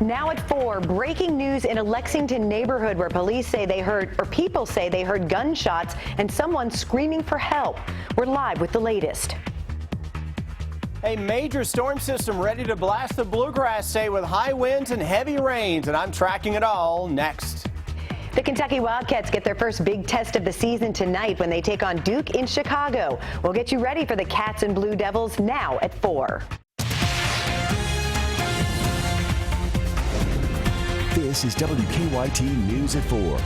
Now at 4, breaking news in a Lexington neighborhood where people say they heard gunshots and someone screaming for help. We're live with the latest. A major storm system ready to blast the Bluegrass State with high winds and heavy rains, and I'm tracking it all next. The Kentucky Wildcats get their first big test of the season tonight when they take on Duke in Chicago. We'll get you ready for the Cats and Blue Devils now at 4. This is WKYT News at 4.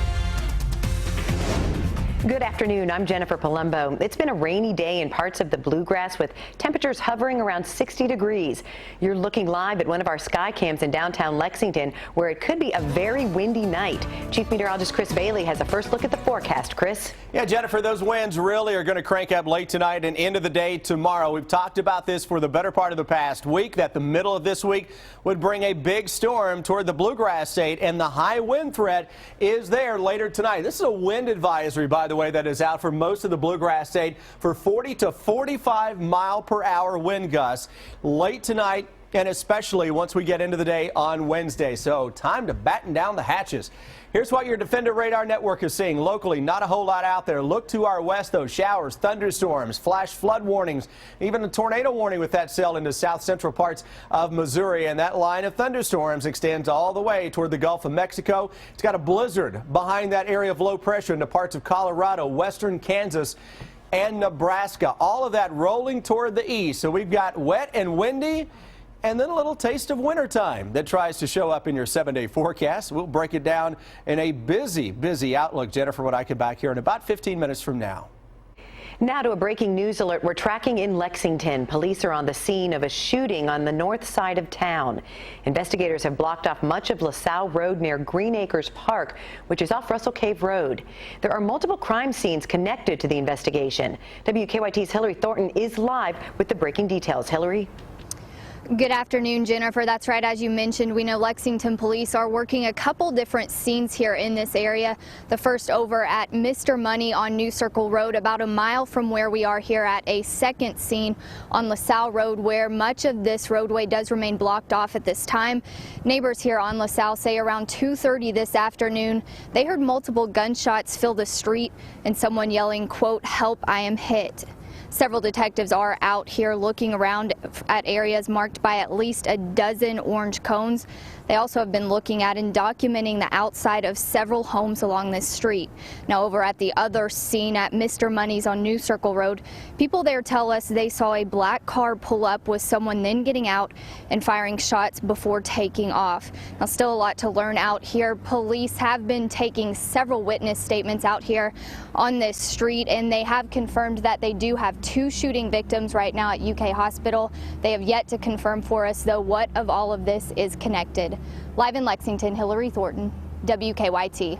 Good afternoon. I'm Jennifer Palumbo. It's been a rainy day in parts of the Bluegrass with temperatures hovering around 60 degrees. You're looking live at one of our sky cams in downtown Lexington where it could be a very windy night. Chief Meteorologist Chris Bailey has a first look at the forecast. Chris? Yeah, Jennifer, those winds really are going to crank up late tonight and into the day tomorrow. We've talked about this for the better part of the past week, that the middle of this week would bring a big storm toward the Bluegrass State, and the high wind threat is there later tonight. This is a wind advisory, by the way, that is out for most of the Bluegrass State for 40 to 45 mile per hour wind gusts late tonight, and especially once we get into the day on Wednesday. So time to batten down the hatches. Here's what your Defender Radar Network is seeing locally. Not a whole lot out there. Look to our west, though. Showers, thunderstorms, flash flood warnings, even a tornado warning with that cell into south central parts of Missouri. And that line of thunderstorms extends all the way toward the Gulf of Mexico. It's got a blizzard behind that area of low pressure into parts of Colorado, western Kansas, and Nebraska. All of that rolling toward the east. So we've got wet and windy, and then a little taste of wintertime that tries to show up in your 7-day forecast. We'll break it down in a busy outlook, Jennifer, when I come back here in about 15 minutes from now. Now to a breaking news alert we're tracking in Lexington. Police are on the scene of a shooting on the north side of town. Investigators have blocked off much of LaSalle Road near Green Acres Park, which is off Russell Cave Road. There are multiple crime scenes connected to the investigation. WKYT's Hillary Thornton is live with the breaking details. Hillary? Good afternoon, Jennifer. That's right. As you mentioned, we know Lexington police are working a couple different scenes here in this area. The first over at Mr. Money on New Circle Road, about a mile from where we are here at a second scene on LaSalle Road, where much of this roadway does remain blocked off at this time. Neighbors here on LaSalle say around 2:30 this afternoon, they heard multiple gunshots fill the street and someone yelling, quote, "Help, I am hit." Several detectives are out here looking around at areas marked by at least a dozen orange cones. They also have been looking at and documenting the outside of several homes along this street. Now over at the other scene at Mr. Money's on New Circle Road, people there tell us they saw a black car pull up with someone then getting out and firing shots before taking off. Now still a lot to learn out here. Police have been taking several witness statements out here on this street, and they have confirmed that they do have 2 shooting victims right now at UK Hospital. They have yet to confirm for us, though, what of all of this is connected. Live in Lexington, Hillary Thornton, WKYT.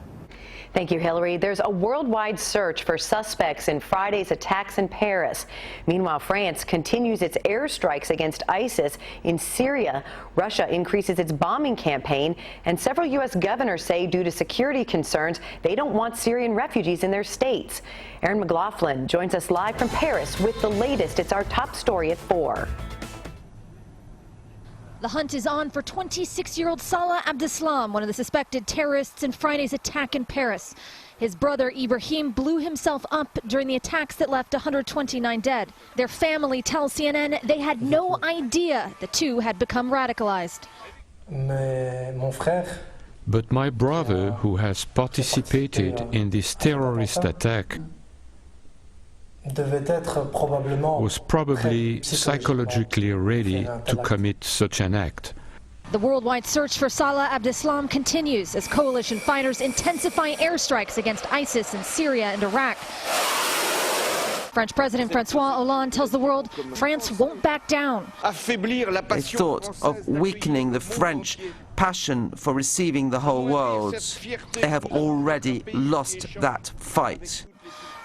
Thank you, Hillary. There's a worldwide search for suspects in Friday's attacks in Paris. Meanwhile, France continues its airstrikes against ISIS in Syria. Russia increases its bombing campaign, and several U.S. governors say due to security concerns, they don't want Syrian refugees in their states. Aaron McLaughlin joins us live from Paris with the latest. It's our top story at 4. The hunt is on for 26-year-old Salah Abdeslam, one of the suspected terrorists in Friday's attack in Paris. His brother Ibrahim blew himself up during the attacks that left 129 dead. Their family tells CNN they had no idea the two had become radicalized. But my brother, who has participated in this terrorist attack, was probably psychologically ready to commit such an act. The worldwide search for Salah Abdeslam continues as coalition fighters intensify airstrikes against ISIS in Syria and Iraq. French President Francois Hollande tells the world France won't back down. They thought of weakening the French passion for receiving the whole world. They have already lost that fight.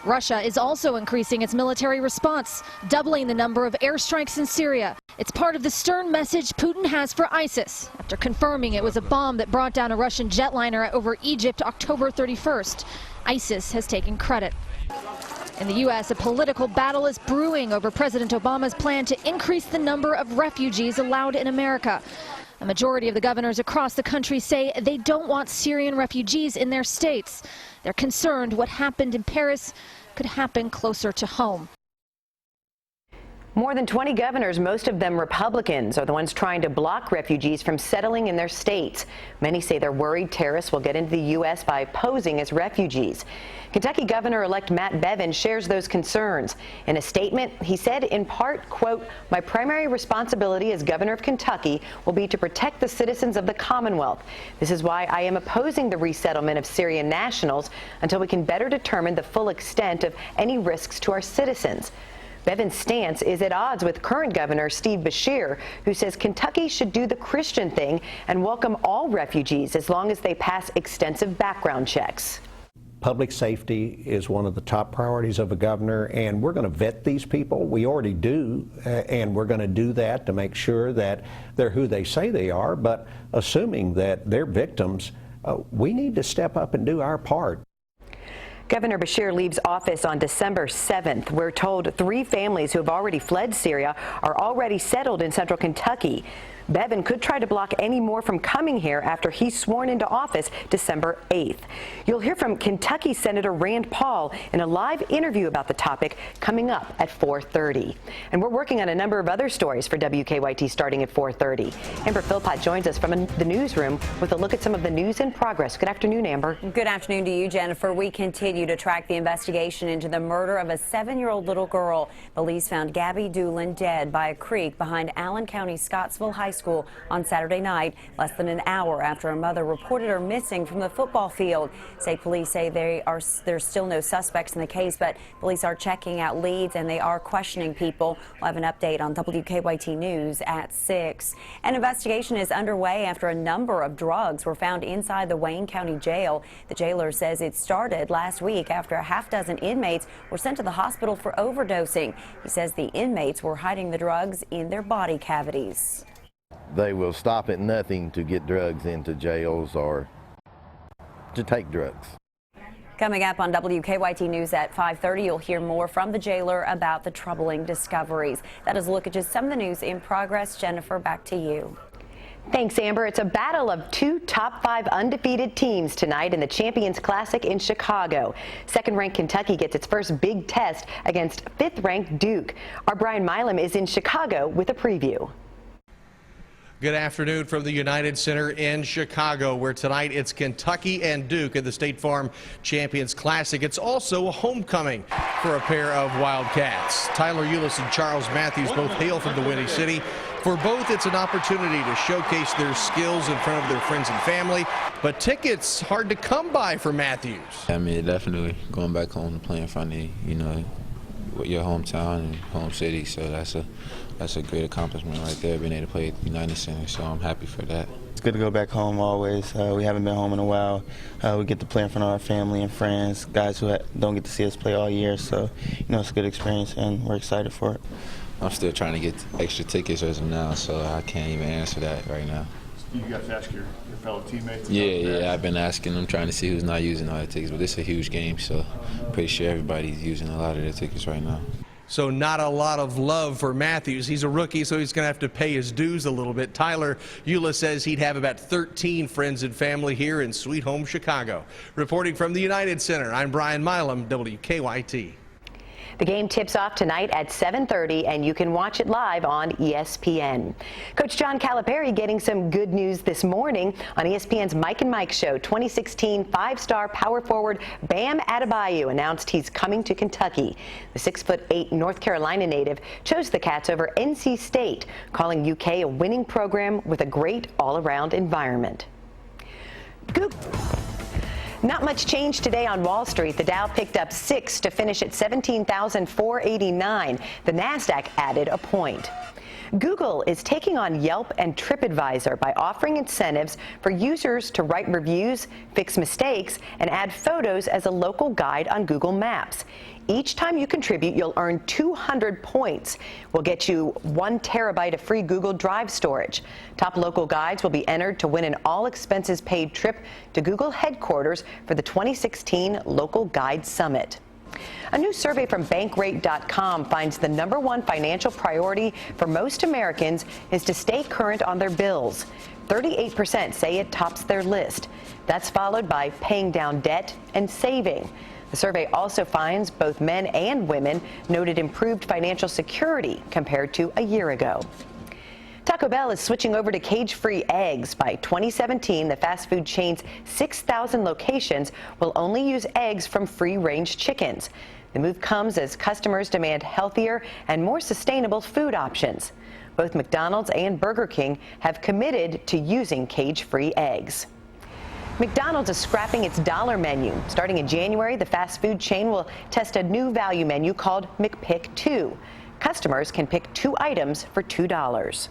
Russia is also increasing its military response, doubling the number of airstrikes in Syria. It's part of the stern message Putin has for ISIS, after confirming it was a bomb that brought down a Russian jetliner over Egypt October 31st. ISIS has taken credit. In the U.S., a political battle is brewing over President Obama's plan to increase the number of refugees allowed in America. A majority of the governors across the country say they don't want Syrian refugees in their states. They're concerned what happened in Paris could happen closer to home. More than 20 governors, most of them Republicans, are the ones trying to block refugees from settling in their states. Many say they're worried terrorists will get into the U.S. by posing as refugees. Kentucky Governor-elect Matt Bevin shares those concerns. In a statement, he said in part, quote, "My primary responsibility as governor of Kentucky will be to protect the citizens of the Commonwealth. This is why I am opposing the resettlement of Syrian nationals until we can better determine the full extent of any risks to our citizens." Bevin's stance is at odds with current Governor Steve Beshear, who says Kentucky should do the Christian thing and welcome all refugees as long as they pass extensive background checks. Public safety is one of the top priorities of a governor, and we're going to vet these people. We already do, and we're going to do that to make sure that they're who they say they are. But assuming that they're victims, we need to step up and do our part. Governor Beshear leaves office on December 7th. We're told 3 families who have already fled Syria are already settled in central Kentucky. Bevin could try to block any more from coming here after he's sworn into office December 8th. You'll hear from Kentucky Senator Rand Paul in a live interview about the topic coming up at 4:30. And we're working on a number of other stories for WKYT starting at 4:30. Amber Philpott joins us from the newsroom with a look at some of the news in progress. Good afternoon, Amber. Good afternoon to you, Jennifer. We continue to track the investigation into the murder of a 7-year-old little girl. Police found Gabby Doolin dead by a creek behind Allen County Scottsville High School on Saturday night, less than an hour after her mother reported her missing from the football field. State police say there's still no suspects in the case, but police are checking out leads and they are questioning people. We'll have an update on WKYT News at 6. An investigation is underway after a number of drugs were found inside the Wayne County Jail. The jailer says it started last week after a half-dozen inmates were sent to the hospital for overdosing. He says the inmates were hiding the drugs in their body cavities. They will stop at nothing to get drugs into jails or to take drugs. Coming up on WKYT News at 5:30, you'll hear more from the jailer about the troubling discoveries. That is a look at just some of the news in progress. Jennifer, back to you. Thanks, Amber. It's a battle of 2 top 5 undefeated teams tonight in the Champions Classic in Chicago. Second-ranked Kentucky gets its first big test against 5th-ranked Duke. Our Brian Milam is in Chicago with a preview. Good afternoon from the United Center in Chicago, where tonight it's Kentucky and Duke in the State Farm Champions Classic. It's also a homecoming for a pair of Wildcats. Tyler Eulis and Charles Matthews both hail from the Windy City. For both, it's an opportunity to showcase their skills in front of their friends and family, but tickets hard to come by for Matthews. I mean, definitely going back home and playing in front of, your hometown and home city, so that's a great accomplishment right there, being able to play at the United Center, so I'm happy for that. It's good to go back home always. We haven't been home in a while. We get to play in front of our family and friends, guys who don't get to see us play all year, so it's a good experience and we're excited for it. I'm still trying to get extra tickets as of now, so I can't even answer that right now. You got to ask your fellow teammates? Yeah, I've been asking them, trying to see who's not using all their tickets, but this is a huge game, so I'm pretty sure everybody's using a lot of their tickets right now. So not a lot of love for Matthews. He's a rookie, so he's going to have to pay his dues a little bit. Tyler Eulis says he'd have about 13 friends and family here in Sweet Home Chicago. Reporting from the United Center, I'm Brian Milam, WKYT. The game tips off tonight at 7:30, and you can watch it live on ESPN. Coach John Calipari getting some good news this morning on ESPN's Mike and Mike show. 2016 5-star power forward Bam Adebayo announced he's coming to Kentucky. The 6'8" North Carolina native chose the Cats over NC State, calling UK a winning program with a great all-around environment. Not much change today on Wall Street. The Dow picked up 6 to finish at 17,489. The Nasdaq added a point. Google is taking on Yelp and TripAdvisor by offering incentives for users to write reviews, fix mistakes, and add photos as a local guide on Google Maps. Each time you contribute, you'll earn 200 points. We'll get you 1 terabyte of free Google Drive storage. Top local guides will be entered to win an all-expenses-paid trip to Google headquarters for the 2016 Local Guide Summit. A new survey from Bankrate.com finds the #1 financial priority for most Americans is to stay current on their bills. 38% say it tops their list. That's followed by paying down debt and saving. The survey also finds both men and women noted improved financial security compared to a year ago. Taco Bell is switching over to cage-free eggs. By 2017, the fast food chain's 6,000 locations will only use eggs from free-range chickens. The move comes as customers demand healthier and more sustainable food options. Both McDonald's and Burger King have committed to using cage-free eggs. McDonald's is scrapping its dollar menu. Starting in January, the fast food chain will test a new value menu called McPick 2. Customers can pick 2 items for $2.